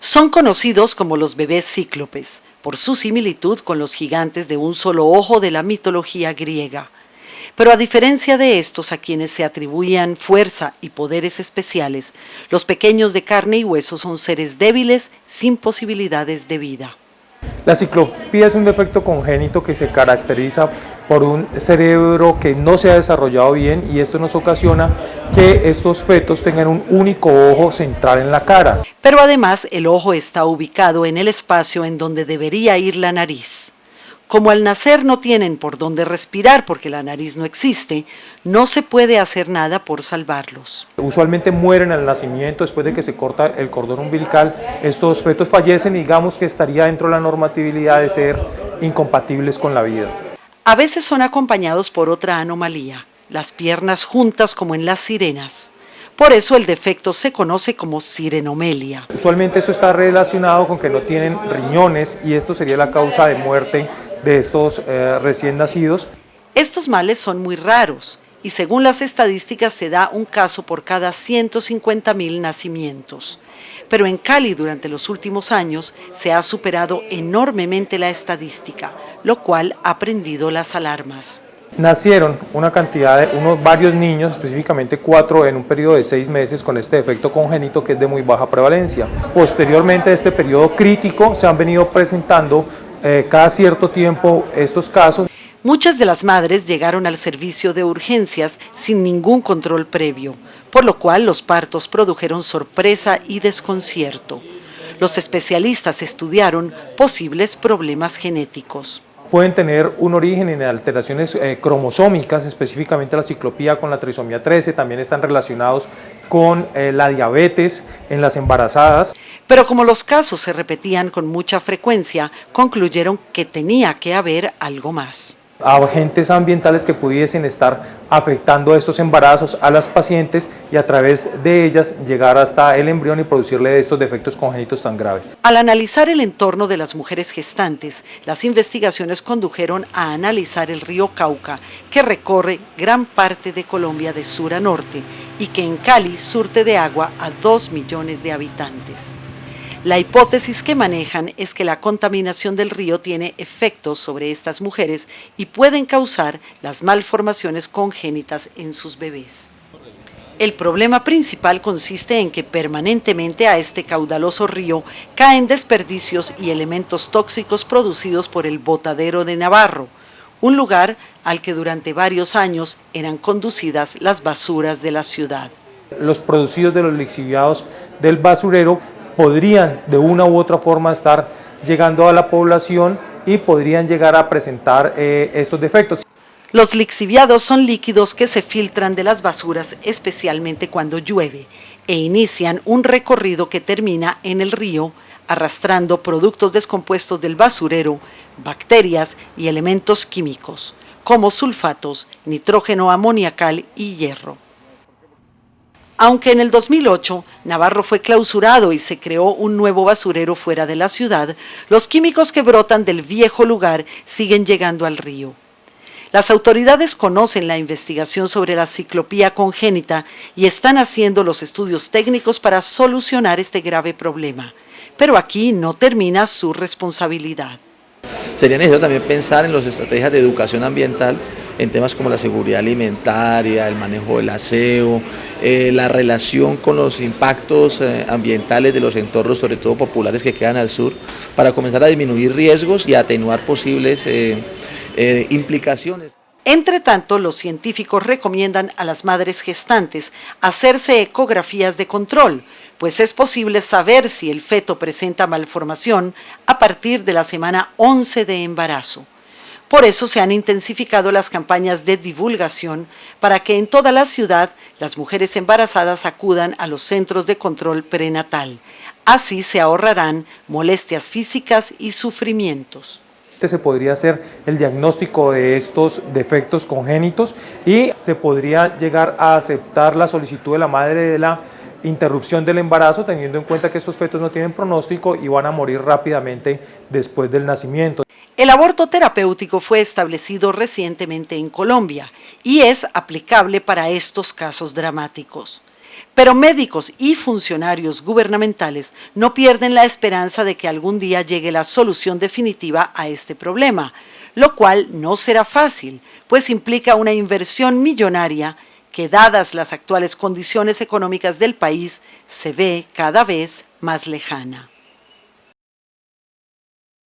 Son conocidos como los bebés cíclopes, por su similitud con los gigantes de un solo ojo de la mitología griega. Pero a diferencia de estos a quienes se atribuían fuerza y poderes especiales, los pequeños de carne y hueso son seres débiles sin posibilidades de vida. La ciclopía es un defecto congénito que se caracteriza por un cerebro que no se ha desarrollado bien y esto nos ocasiona que estos fetos tengan un único ojo central en la cara. Pero además el ojo está ubicado en el espacio en donde debería ir la nariz. Como al nacer no tienen por dónde respirar porque la nariz no existe, no se puede hacer nada por salvarlos. Usualmente mueren al nacimiento después de que se corta el cordón umbilical. Estos fetos fallecen y digamos que estaría dentro de la normatividad de ser incompatibles con la vida. A veces son acompañados por otra anomalía, las piernas juntas como en las sirenas. Por eso el defecto se conoce como sirenomelia. Usualmente esto está relacionado con que no tienen riñones y esto sería la causa de muerte de estos recién nacidos. Estos males son muy raros y según las estadísticas se da un caso por cada 150.000 nacimientos. Pero en Cali durante los últimos años se ha superado enormemente la estadística, lo cual ha prendido las alarmas. Nacieron una cantidad de varios niños, específicamente 4 en un periodo de 6 meses con este defecto congénito que es de muy baja prevalencia. Posteriormente a este periodo crítico se han venido presentando cada cierto tiempo estos casos. Muchas de las madres llegaron al servicio de urgencias sin ningún control previo, por lo cual los partos produjeron sorpresa y desconcierto. Los especialistas estudiaron posibles problemas genéticos. Pueden tener un origen en alteraciones cromosómicas, específicamente la ciclopía con la trisomía 13, también están relacionados con la diabetes en las embarazadas. Pero como los casos se repetían con mucha frecuencia, concluyeron que tenía que haber algo más. Agentes ambientales que pudiesen estar afectando a estos embarazos a las pacientes y a través de ellas llegar hasta el embrión y producirle estos defectos congénitos tan graves. Al analizar el entorno de las mujeres gestantes, las investigaciones condujeron a analizar el río Cauca, que recorre gran parte de Colombia de sur a norte y que en Cali surte de agua a 2 millones de habitantes. La hipótesis que manejan es que la contaminación del río tiene efectos sobre estas mujeres y pueden causar las malformaciones congénitas en sus bebés. El problema principal consiste en que permanentemente a este caudaloso río caen desperdicios y elementos tóxicos producidos por el Botadero de Navarro, un lugar al que durante varios años eran conducidas las basuras de la ciudad. Los producidos de los lixiviados del basurero podrían de una u otra forma estar llegando a la población y podrían llegar a presentar estos defectos. Los lixiviados son líquidos que se filtran de las basuras especialmente cuando llueve e inician un recorrido que termina en el río arrastrando productos descompuestos del basurero, bacterias y elementos químicos como sulfatos, nitrógeno amoniacal y hierro. Aunque en el 2008 Navarro fue clausurado y se creó un nuevo basurero fuera de la ciudad, los químicos que brotan del viejo lugar siguen llegando al río. Las autoridades conocen la investigación sobre la ciclopía congénita y están haciendo los estudios técnicos para solucionar este grave problema. Pero aquí no termina su responsabilidad. Sería necesario también pensar en las estrategias de educación ambiental en temas como la seguridad alimentaria, el manejo del aseo, la relación con los impactos ambientales de los entornos, sobre todo populares que quedan al sur, para comenzar a disminuir riesgos y atenuar posibles implicaciones. Entre tanto, los científicos recomiendan a las madres gestantes hacerse ecografías de control, pues es posible saber si el feto presenta malformación a partir de la semana 11 de embarazo. Por eso se han intensificado las campañas de divulgación para que en toda la ciudad las mujeres embarazadas acudan a los centros de control prenatal. Así se ahorrarán molestias físicas y sufrimientos. Se podría hacer el diagnóstico de estos defectos congénitos y se podría llegar a aceptar la solicitud de la madre de la interrupción del embarazo, teniendo en cuenta que estos fetos no tienen pronóstico y van a morir rápidamente después del nacimiento. El aborto terapéutico fue establecido recientemente en Colombia y es aplicable para estos casos dramáticos. Pero médicos y funcionarios gubernamentales no pierden la esperanza de que algún día llegue la solución definitiva a este problema, lo cual no será fácil, pues implica una inversión millonaria que, dadas las actuales condiciones económicas del país, se ve cada vez más lejana.